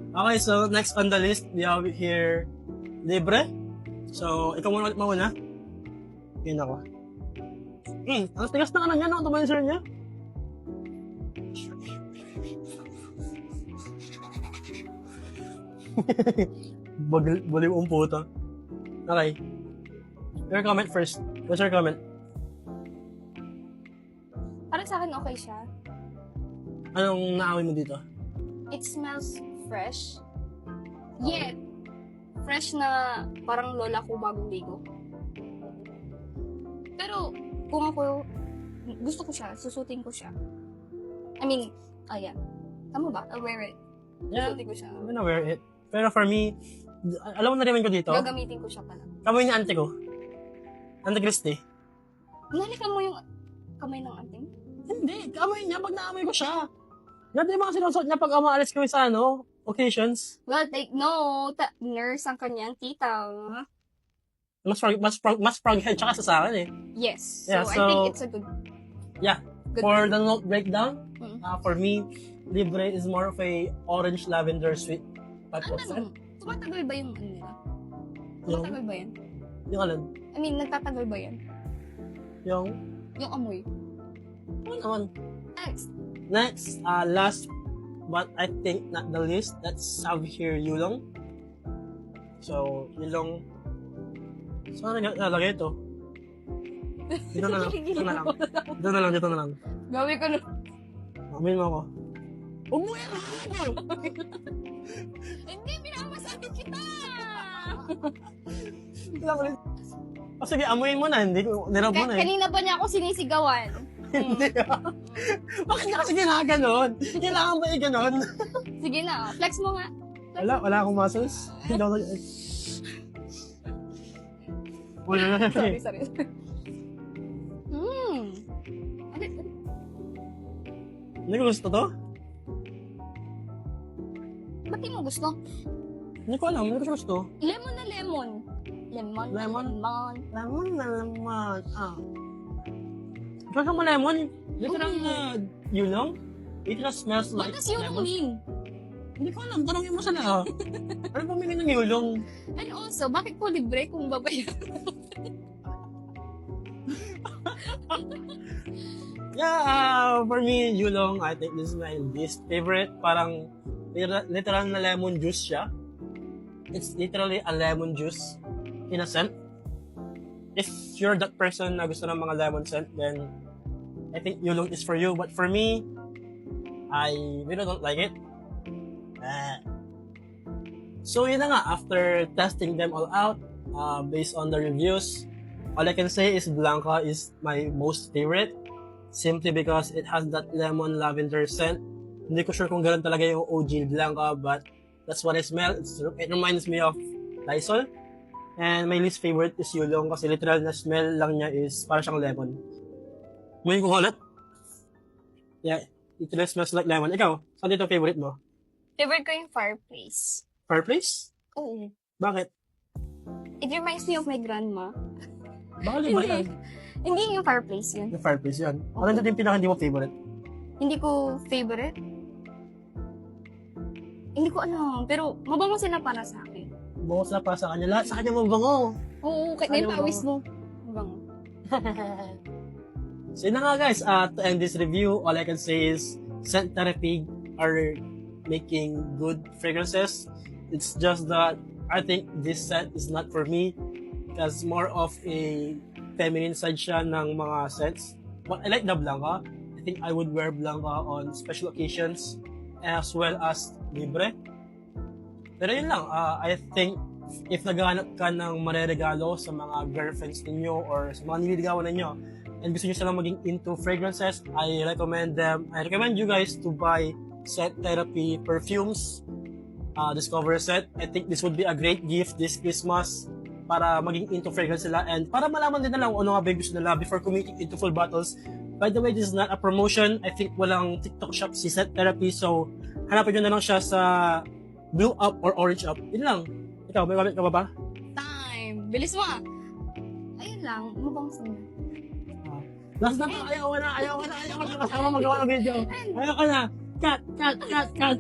Okay, so next on the list, we have here Libre. So, ikaw muna ulit mauna. Yun ako. Ang tigas na niya, no? Tumensor niya. Baliw ang puta. Okay. Your comment first. What's your comment? Para sa akin, okay siya. Anong naamoy mo dito? It smells fresh. Yet, fresh na parang lola ko bagong ligo. Pero, kung ako, gusto ko siya, susutin ko siya. I mean, ayan. Tama ba? I'll wear it. Yeah, Susutin ko siya. I'm gonna wear it. Pero for me, alam mo na rin ko dito? Gagamitin ko siya pala. Kamay ni ante ko. Ante Christy. Nalikan mo yung kamay ng ating? Hindi, kamay niya pag naamoy ko siya. Ganito yung mga sinusuot niya pag umaalis kami sa occasions. Well, take note. Nurse ang kanyang tita. Mas froghead tsaka sa akin eh. Yes. Yeah, So, I so- think it's a good... Yeah. good For the note breakdown, Mm. for me, Libre is more of a orange lavender sweet type Ano of scent. tumatagal ba yung ano nila? Yung, Tumatagal ba yan? yung alin? I mean, nagtatagal ba yan? Yung, Yung amoy. ano naman? Next. Next, last, but I think not the least, let's have here Yulong. So, Yulong, saan nalagay ito? Dito na lang, dito na lang. Dito na lang. Gawin ko na. Amin mo ako. Huwag mo yan! Hindi, pinakamasakit kita! O sige, amuin mo na, hindi ko, nirab mo na eh. Kanina pa niya ako sinisigawan. Hindi ah. Bakit niya kasi ginaganon? Kailangan ba yung ganon? Sige na, flex mo nga. Wala akong muscles. Hindi ako wala na. Sorry. Hindi ko gusto to? Ba't di mo gusto? Hindi ko alam, hindi ko gusto. Lemon na lemon. Lemon. Lemon? Lemon. Lemon na naman. Gusto mo lemon? Literal na yulong? It just smells What like does yung lemon. mean? Hindi ko alam, tanongin mo sila. Ano ba meaning ng yulong? And also, bakit po libre kung babayaran? Yeah, for me, yulong, I think this is my least favorite. Parang literal na lemon juice siya. It's literally a lemon juice in a scent. If you're that person na gusto ng mga lemon scent, then I think yulong is for you. But for me, I really don't like it. So yun na nga, after testing them all out, based on the reviews, all I can say is Blanca is my most favorite. Simply because it has that lemon lavender scent. Hindi ko sure kung gano'n talaga yung OG Blanca, but that's what I smell. It reminds me of Lysol. And my least favorite is Yulong kasi literal na smell lang niya is parang siyang lemon. Ngayon ko ulit. Yeah, it really smells like lemon. Ikaw, saan dito favorite mo? Favorite ko yung fireplace. Fireplace? Oo. Bakit? It reminds me of my grandma. Bakit ba yan? Hindi yung fireplace yun. Yung fireplace yan. Ano dito yung pinaka hindi mo favorite? Hindi ko favorite. Hindi ko alam. Pero mabango sila para sa akin. Bungos na pa sa kanya. Lahat sa kanya mabango. Oo, kahit na yung pawis mo. Mabango. So yun na nga guys, to end this review, all I can say is scent therapy are making good fragrances. It's just that I think this scent is not for me because more of a feminine side siya ng mga scents. But I like the Blanca. I think I would wear Blanca on special occasions as well as Libre. Pero yun lang, I think if naghahanap ka ng mareregalo sa mga girlfriends ninyo or sa mga nililigawan ninyo and gusto nyo silang maging into fragrances, I recommend you guys to buy Scent Therapy perfumes, Discover Set. I think this would be a great gift this Christmas para maging into fragrance sila and para malaman din nila kung ano nga ba yung gusto nila before committing into full bottles. By the way, this is not a promotion. I think walang TikTok shop si Scent Therapy, so hanapin nyo na lang siya sa Blue Up or Orange Up. Yun lang. Ikaw, may gamit ka ba ba? Time. Bilis mo ah. Ayun lang. Mabango sila. Last na to. Ayaw ka na kasama magawa ng video. Ayaw ka na. Cut.